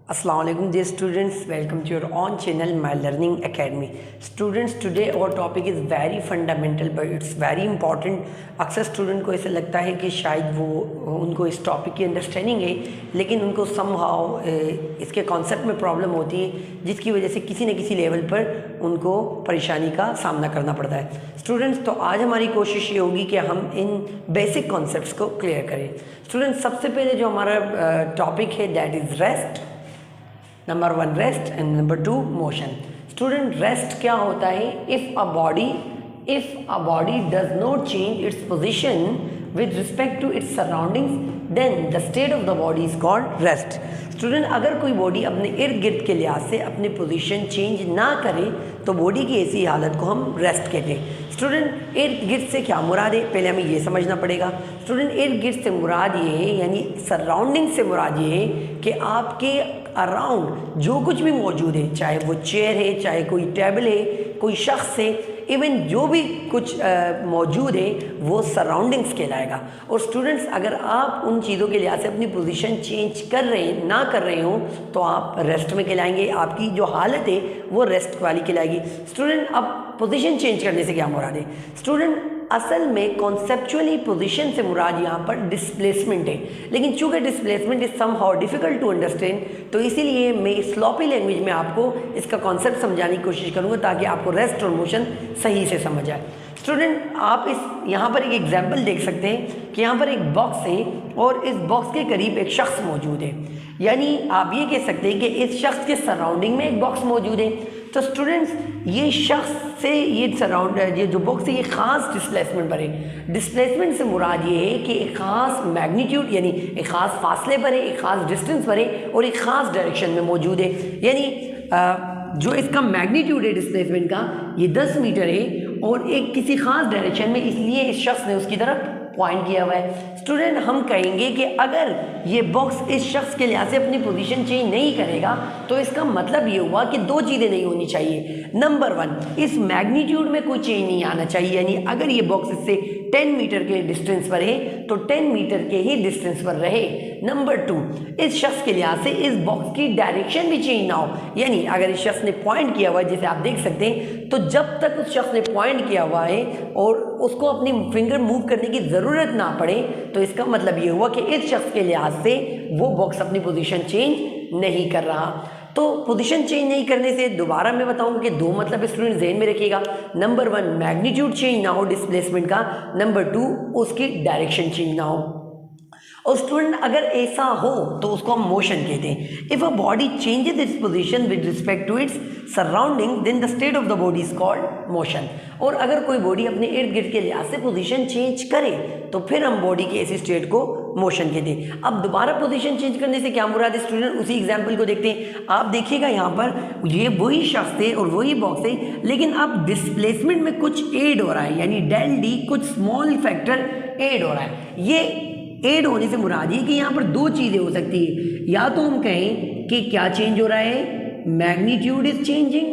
Assalamu alaikum dear students, welcome to your own channel My Learning Academy. Students, today our topic is very fundamental but it's very important. अक्सर student को ऐसा लगता है कि शायद वो उनको इस टॉपिक की अंडरस्टैंडिंग है लेकिन उनको समहाउ इसके कॉन्सेप्ट में प्रॉब्लम होती है जिसकी वजह से किसी न किसी लेवल पर उनको परेशानी का सामना करना पड़ता है. स्टूडेंट्स, तो आज हमारी कोशिश ये होगी कि हम इन बेसिक कॉन्सेप्ट्स को क्लियर करें. स्टूडेंट्स, सबसे पहले जो हमारा टॉपिक है that is rest. Number 1 rest and number 2 motion. Student, rest क्या होता है? If a body does not change its position with respect to its surroundings then the state of the body is called rest. Student, अगर कोई body अपने इर्द गिर्द के लिहाज से अपनी पोजीशन चेंज ना करे तो बॉडी की ऐसी हालत को हम रेस्ट कहते हैं. स्टूडेंट, इर्द गिर्द से क्या मुराद है पहले हमें ये समझना पड़ेगा. स्टूडेंट, इर्द गिर्द से मुराद ये है यानी सराउंडिंग से मुराद ये है कि आपके अराउंड जो कुछ भी मौजूद है, चाहे वो चेयर है, चाहे कोई टेबल है, कोई शख्स है, इवन जो भी कुछ मौजूद है वो सराउंडिंग्स कहलाएगा. और स्टूडेंट्स, अगर आप उन चीज़ों के लिहाज से अपनी पोजीशन चेंज कर रहे हो तो आप रेस्ट में कहलाएंगे. आपकी जो हालत है वो रेस्ट वाली कहलाएगी. स्टूडेंट, अब पोजीशन चेंज करने से क्या मुराद है? स्टूडेंट, असल में कॉन्सेप्चुअली पोजीशन से मुराद यहाँ पर डिस्प्लेसमेंट है, लेकिन चूँकि displacement is somehow difficult to understand तो इसीलिए मैं स्लॉपी लैंग्वेज में आपको इसका कॉन्सेप्ट समझाने की कोशिश करूँगा ताकि आपको रेस्ट और मोशन सही से समझ आए. स्टूडेंट, आप इस यहाँ पर एक एग्जाम्पल देख सकते हैं कि यहाँ पर एक बॉक्स है और इस बॉक्स के करीब एक शख्स मौजूद है. यानी आप ये कह सकते हैं कि इस शख्स के सराउंडिंग में एक बॉक्स मौजूद है. तो स्टूडेंट्स, ये शख्स से ये जो बॉक्स है ये ख़ास डिस्प्लेसमेंट पर है. डिस्प्लेसमेंट से मुराद ये है कि एक ख़ास मैग्नीट्यूड यानी एक ख़ास फासले पर है, एक ख़ास डिस्टेंस पर है और एक ख़ास डायरेक्शन में मौजूद है. यानी जो इसका मैग्नीट्यूड है डिस्प्लेसमेंट का ये 10 मीटर है और एक किसी ख़ास डायरेक्शन में, इसलिए इस शख्स ने उसकी तरफ पॉइंट किया हुआ है. स्टूडेंट, हम कहेंगे कि अगर ये बॉक्स इस शख्स के लिहाज से अपनी पोजीशन चेंज नहीं करेगा तो इसका मतलब ये हुआ कि दो चीज़ें नहीं होनी चाहिए. नंबर 1, इस मैग्नीट्यूड में कोई चेंज नहीं आना चाहिए. यानी अगर ये बॉक्स इससे 10 मीटर के डिस्टेंस पर है तो 10 मीटर के ही डिस्टेंस पर रहे. नंबर 2, इस शख्स के लिहाज से इस बॉक्स की डायरेक्शन भी चेंज ना हो. यानी अगर इस शख्स ने पॉइंट किया हुआ है जैसे आप देख सकते हैं तो जब तक उस शख्स ने पॉइंट किया हुआ है और उसको अपनी फिंगर मूव करने की ज़रूरत ना पड़े तो इसका मतलब ये हुआ कि इस शख्स के लिहाज से वो बॉक्स अपनी पोजीशन चेंज नहीं कर रहा. तो पोजीशन चेंज नहीं करने से दोबारा मैं बताऊंगा कि दो मतलब स्टूडेंट ज़हन में रखिएगा. नंबर 1, मैग्नीट्यूड चेंज ना हो डिस्प्लेसमेंट का. नंबर 2, उसकी डायरेक्शन चेंज ना हो. और स्टूडेंट, अगर ऐसा हो तो उसको हम मोशन कहते हैं. If a body changes its position with respect to its surrounding then the state of the body is called motion. और अगर कोई बॉडी अपने इर्द गिर्द के लिहाज से पोजीशन चेंज करे तो फिर हम बॉडी की ऐसी स्टेट को मोशन कहते हैं. अब दोबारा पोजीशन चेंज करने से क्या मुराद है स्टूडेंट? उसी एग्जाम्पल को देखते हैं. आप देखिएगा यहाँ पर ये वही शख्स है और वही बॉक्स है, लेकिन अब डिस्प्लेसमेंट में कुछ एड हो रहा है यानी डेल डी कुछ स्मॉल फैक्टर एड हो रहा है. ये एड होने से मुराद है कि यहाँ पर दो चीज़ें हो सकती है. या तो हम कहें कि क्या चेंज हो रहा है, मैग्नीट्यूड इज चेंजिंग,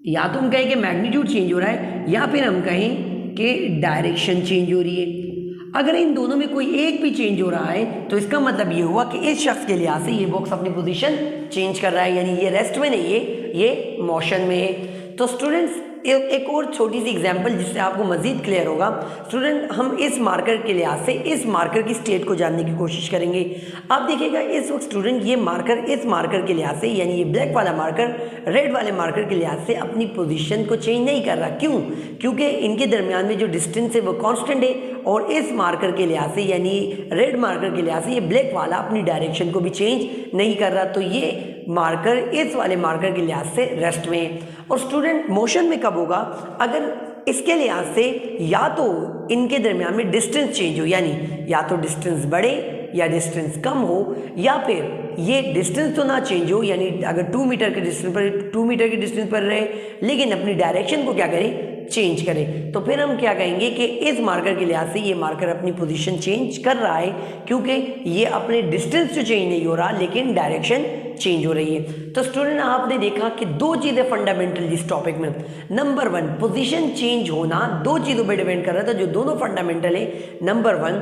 या तो हम कहें कि मैग्नीट्यूड चेंज हो रहा है, या फिर हम कहें कि डायरेक्शन चेंज हो रही है. अगर इन दोनों में कोई एक भी चेंज हो रहा है तो इसका मतलब ये हुआ कि इस शख्स के लिहाज से ये बॉक्स अपनी पोजीशन चेंज कर रहा है. यानी ये रेस्ट में नहीं है, ये मोशन में है. तो स्टूडेंट्स, एक और छोटी सी एग्जांपल जिससे आपको मज़ीद क्लियर होगा. स्टूडेंट, हम इस मार्कर के लिहाज से इस मार्कर की स्टेट को जानने की कोशिश करेंगे. आप देखिएगा इस वक्त स्टूडेंट ये मार्कर इस मार्कर के लिहाज से यानी ये ब्लैक वाला मार्कर रेड वाले मार्कर के लिहाज से अपनी पोजीशन को चेंज नहीं कर रहा. क्यों? क्योंकि इनके दरमियान में जो डिस्टेंस है वो कांस्टेंट है और इस मार्कर के लिहाज से यानी रेड मार्कर के लिहाज से ये ब्लैक वाला अपनी डायरेक्शन को भी चेंज नहीं कर रहा. तो ये मार्कर इस वाले मार्कर के लिहाज से रेस्ट में है. और स्टूडेंट, मोशन में कब होगा? अगर इसके लिहाज से या तो इनके दरमियान में डिस्टेंस चेंज हो, यानी या तो डिस्टेंस बढ़े या डिस्टेंस कम हो, या फिर ये डिस्टेंस तो ना चेंज हो यानी अगर 2 मीटर के डिस्टेंस पर रहे लेकिन अपनी डायरेक्शन को क्या करे, चेंज करें. तो फिर हम क्या कहेंगे कि इस मार्कर के लिहाज से ये मार्कर अपनी पोजीशन चेंज कर रहा है क्योंकि ये अपने डिस्टेंस तो चेंज नहीं हो रहा लेकिन डायरेक्शन चेंज हो रही है. तो स्टूडेंट, आपने देखा कि दो चीज़ें फंडामेंटल इस टॉपिक में. नंबर 1, पोजीशन चेंज होना दो चीज़ों पर डिपेंड कर रहा था जो दोनों फंडामेंटल है. नंबर 1,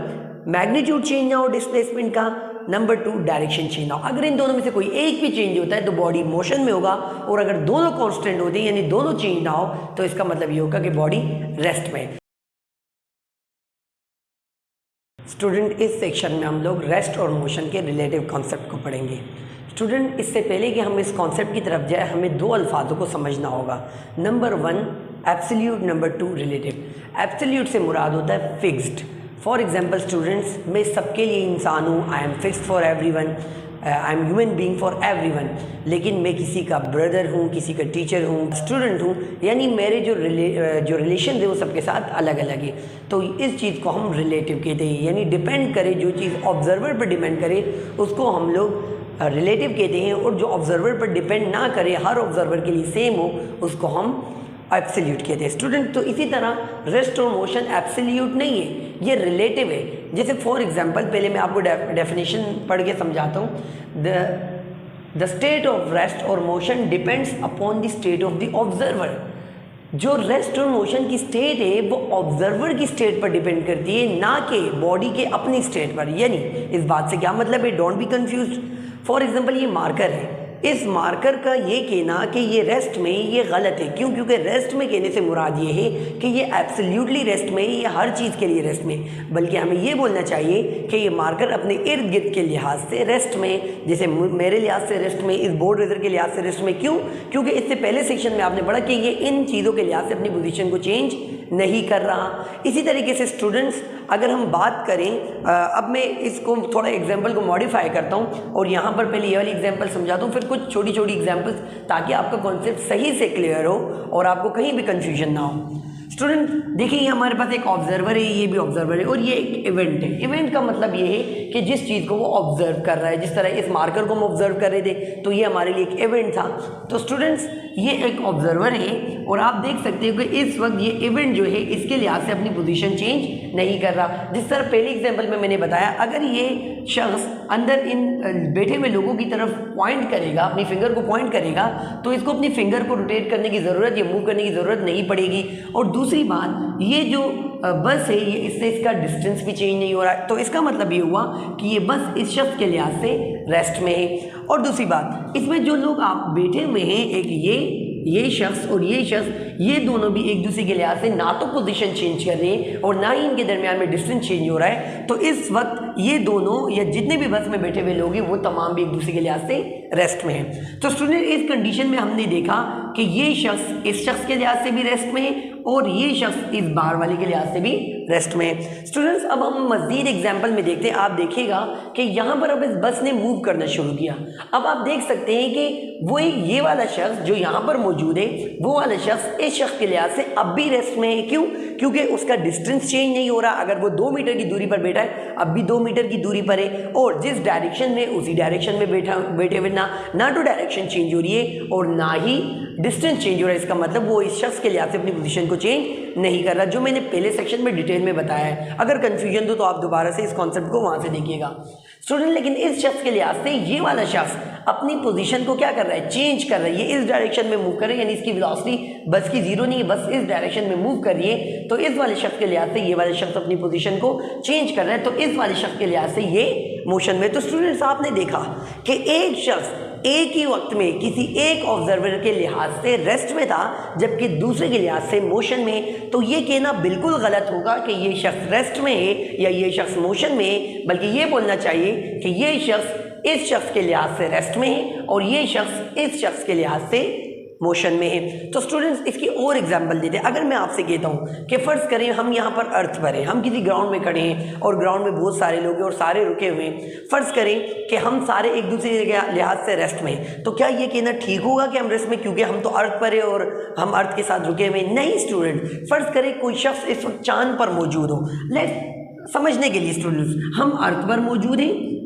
मैग्नीट्यूड चेंज ना हो डिस्प्लेसमेंट का, नंबर 2 डायरेक्शन चेंज ना हो। अगर इन दोनों में से कोई एक भी चेंज होता है तो बॉडी मोशन में होगा, और अगर दोनों कांस्टेंट होते हैं यानी दोनों चेंज ना हो तो इसका मतलब ये होगा कि बॉडी रेस्ट में। स्टूडेंट, इस सेक्शन में हम लोग रेस्ट और मोशन के रिलेटिव कॉन्सेप्ट को पढ़ेंगे। स्टूडेंट, इससे पहले कि हम इस कॉन्सेप्ट की तरफ जाए हमें दो अल्फाजों को समझना होगा। Number 1 absolute, number 2 relative. Absolute से मुराद होता है फिक्स्ड। फॉर एग्जांपल स्टूडेंट्स, मैं सबके लिए इंसान हूँ, I am fixed for everyone, I am human being for everyone. लेकिन मैं किसी का ब्रदर हूँ, किसी का टीचर हूँ, स्टूडेंट हूँ, यानी मेरे जो रिलेशन है वो सबके साथ अलग अलग है। तो इस चीज़ को हम रिलेटिव कहते हैं, यानी डिपेंड करे, जो चीज़ ऑब्जर्वर पर डिपेंड करे उसको हम लोग रिलेटिव कहते हैं, और जो ऑब्जर्वर पर डिपेंड ना करे, हर ऑब्जर्वर के लिए सेम हो, उसको हम एब्सोल्यूट कहते हैं। स्टूडेंट, तो इसी तरह रेस्ट और मोशन एब्सोल्यूट नहीं है, ये रिलेटिव है। जैसे फॉर एग्जांपल, पहले मैं आपको डेफिनेशन पढ़ के समझाता हूँ। द स्टेट ऑफ रेस्ट और motion depends upon the state of the observer. जो रेस्ट और मोशन की स्टेट है वो ऑब्जर्वर की स्टेट पर डिपेंड करती है, ना कि बॉडी के अपनी स्टेट पर। यानी इस बात से क्या मतलब है, don't be confused. For example, ये मार्कर है, इस मार्कर का ये कहना कि ये रेस्ट में, ये गलत है। क्यों? क्योंकि रेस्ट में कहने से मुराद ये है कि ये एब्सोल्युटली रेस्ट में, ये हर चीज़ के लिए रेस्ट में, बल्कि हमें ये बोलना चाहिए कि ये मार्कर अपने इर्द गिर्द के लिहाज से रेस्ट में, जैसे मेरे लिहाज से रेस्ट में, इस बोर्ड रेजर के लिहाज से रेस्ट में। क्यों? क्योंकि इससे पहले सेक्शन में आपने पढ़ा कि ये इन चीज़ों के लिहाज से अपनी पोजीशन को चेंज नहीं कर रहा। इसी तरीके से स्टूडेंट्स, अगर हम बात करें, अब मैं इसको थोड़ा एग्जाम्पल को मॉडिफाई करता हूँ और यहाँ पर पहले ये वाली एग्जाम्पल समझाता हूँ, फिर कुछ छोटी छोटी एग्जाम्पल्स, ताकि आपका कॉन्सेप्ट सही से क्लियर हो और आपको कहीं भी कन्फ्यूजन ना हो। स्टूडेंट देखिए, हमारे पास एक ऑब्जर्वर है, ये भी ऑब्जर्वर है, और ये एक इवेंट है। इवेंट का मतलब ये है कि जिस चीज़ को वो ऑब्जर्व कर रहा है, जिस तरह इस मार्कर को हम ऑब्जर्व कर रहे थे तो ये हमारे लिए एक इवेंट था। तो स्टूडेंट्स, ये एक ऑब्जर्वर है और आप देख सकते हो कि इस वक्त ये इवेंट जो है इसके लिहाज से अपनी पोजीशन चेंज नहीं कर रहा। जिस तरह पहले एग्जाम्पल में मैंने बताया, अगर ये शख्स अंदर इन बैठे हुए लोगों की तरफ पॉइंट करेगा, अपनी फिंगर को पॉइंट करेगा, तो इसको अपनी फिंगर को रोटेट करने की ज़रूरत या मूव करने की ज़रूरत नहीं पड़ेगी। और दूसरी बात, ये जो बस है, ये इससे इसका डिस्टेंस भी चेंज नहीं हो रहा है, तो इसका मतलब ये हुआ कि ये बस इस शख्स के लिहाज से रेस्ट में है। और दूसरी बात, इसमें जो लोग आप बैठे हुए हैं, एक ये शख्स और ये शख्स, ये दोनों भी एक दूसरे के लिहाज से ना तो पोजीशन चेंज कर रहे हैं और ना ही इनके दरमियान में डिस्टेंस चेंज हो रहा है। तो इस वक्त ये दोनों या जितने भी बस में बैठे हुए लोग हैं वो तमाम भी एक दूसरे के लिहाज से रेस्ट में हैं। तो स्टूडेंट, इस कंडीशन में हमने देखा कि ये शख्स इस शख्स के लिहाज से भी रेस्ट में है और ये शख्स इस बार वाले के लिहाज से भी रेस्ट में है। स्टूडेंट्स, अब हम मज़ीद एग्जाम्पल में देखते हैं। आप देखिएगा कि यहाँ पर अब इस बस ने मूव करना शुरू किया। अब आप देख सकते हैं कि वो ये वाला शख्स जो यहाँ पर मौजूद है, वो वाला शख्स इस शख्स के लिहाज से अब भी रेस्ट में है। क्यों? क्योंकि उसका डिस्टेंस चेंज नहीं हो रहा। अगर वो 2 मीटर की दूरी पर बैठा है, अब भी 2 मीटर की दूरी पर है, और जिस डायरेक्शन में उसी डायरेक्शन में बैठे हुए ना तो डायरेक्शन चेंज हो रही है और ना ही डिस्टेंस चेंज हो रहा है। इसका मतलब वो इस शख्स के लिहाज से अपनी पोजीशन को चेंज नहीं कर रहा, जो मैंने पहले सेक्शन में डिटेल में बताया है। अगर कंफ्यूजन हो तो आप दोबारा से इस कॉन्सेप्ट को वहाँ से देखिएगा। स्टूडेंट, लेकिन इस शख्स के लिहाज से ये वाला शख्स अपनी पोजीशन को क्या कर रहा है, चेंज कर रहा है। ये इस डायरेक्शन में मूव कर रहा है, यानी इसकी वेलोसिटी बस की जीरो नहीं है, बस इस डायरेक्शन में मूव कर रही है। तो इस वाले शख्स के लिहाज से ये वाले शख्स अपनी पोजीशन को चेंज कर रहा है, तो इस वाले शख्स के लिहाज से ये मोशन में। तो स्टूडेंट्स, आपने देखा कि एक शख्स एक ही वक्त में किसी एक ऑब्जर्वर के लिहाज से रेस्ट में था, जबकि दूसरे के लिहाज से मोशन में। तो ये कहना बिल्कुल गलत होगा कि ये शख्स रेस्ट में है या ये शख्स मोशन में है, बल्कि ये बोलना चाहिए कि ये शख्स इस शख्स के लिहाज से रेस्ट में है और ये शख्स इस शख्स के लिहाज से मोशन में है। तो स्टूडेंट्स, इसकी और एग्जांपल देते हैं। अगर मैं आपसे कहता हूँ कि फ़र्ज़ करें हम यहाँ पर अर्थ पर हैं, हम किसी ग्राउंड में खड़े हैं और ग्राउंड में बहुत सारे लोग हैं और सारे रुके हुए हैं। फ़र्ज़ करें कि हम सारे एक दूसरे के लिहाज से रेस्ट में हैं, तो क्या ये कहना ठीक होगा कि हम रेस्ट में, क्योंकि हम तो अर्थ पर है और हम अर्थ के साथ रुके हुए? नहीं स्टूडेंट, फ़र्ज़ करें कोई शख्स इस वक्त चाँद पर मौजूद हो। लेट्स समझने के लिए स्टूडेंट्स, हम अर्थ पर मौजूद हैं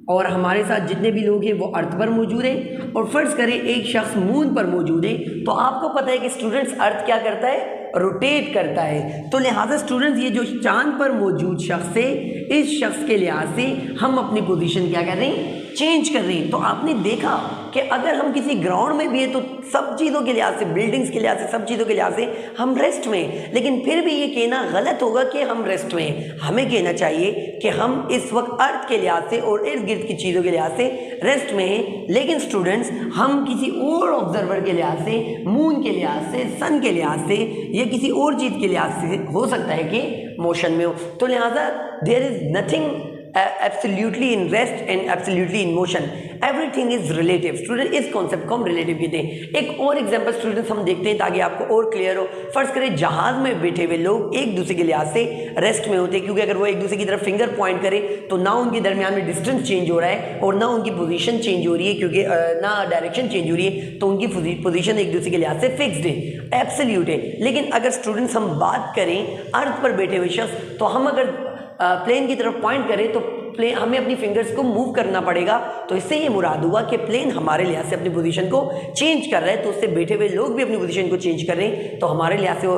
और हमारे साथ जितने भी लोग हैं वो अर्थ पर मौजूद है, और फर्ज करें एक शख्स मून पर मौजूद है। तो आपको पता है कि स्टूडेंट्स अर्थ क्या करता है, रोटेट करता है। तो लिहाजा स्टूडेंट्स, ये जो चांद पर मौजूद शख्स है, इस शख्स के लिहाज से हम अपनी पोजीशन क्या कर रहे हैं, चेंज कर रही है। तो आपने देखा कि अगर हम किसी ग्राउंड में भी है तो सब चीज़ों के लिहाज से, बिल्डिंग्स के लिहाज से, सब चीज़ों के लिहाज से हम रेस्ट में हैं, लेकिन फिर भी ये कहना गलत होगा कि हम रेस्ट में हैं। हमें कहना चाहिए कि हम इस वक्त अर्थ के लिहाज से और इर्द गिर्द की चीज़ों के लिहाज से रेस्ट में हैं, लेकिन स्टूडेंट्स हम किसी और ऑब्जर्वर के लिहाज से, मून के लिहाज से, सन के लिहाज से या किसी और चीज़ के लिहाज से हो सकता है कि मोशन में हो। तो लिहाजा there is nothing absolutely in rest and absolutely in motion, everything is relative। Student इस कॉन्सेप्ट को हम रिलेटिव कहते हैं। एक और एग्जांपल स्टूडेंट्स हम देखते हैं ताकि आपको और क्लियर हो। फर्ज करें जहाज में बैठे हुए लोग एक दूसरे के लिहाज से रेस्ट में होते हैं, क्योंकि अगर वो एक दूसरे की तरफ फिंगर पॉइंट करें तो ना उनके दरमियान में डिस्टेंस चेंज हो रहा है और ना उनकी पोजीशन चेंज हो रही है, क्योंकि ना डायरेक्शन चेंज हो रही है, तो उनकी पोजीशन एक दूसरे के लिहाज से फिक्स्ड है, एब्सोल्यूट है। लेकिन अगर स्टूडेंट्स हम बात करें अर्थ पर बैठे हुए शख्स, तो हम अगर प्लेन की तरफ पॉइंट करें तो प्लेन हमें अपनी फिंगर्स को मूव करना पड़ेगा। तो इससे ये मुराद हुआ कि प्लेन हमारे लिहाज से अपनी पोजीशन को चेंज कर रहा है, तो उससे बैठे हुए लोग भी अपनी पोजीशन को चेंज कर रहे हैं, तो हमारे लिहाज से वो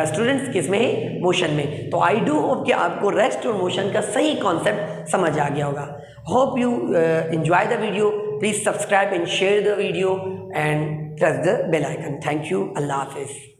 स्टूडेंट्स किस में है, मोशन में। तो आई डू होप कि आपको रेस्ट और मोशन का सही कॉन्सेप्ट समझ आ गया होगा। Hope you enjoy the video. Please subscribe and share the video and press the bell icon. Thank you. अल्लाह हाफिज़।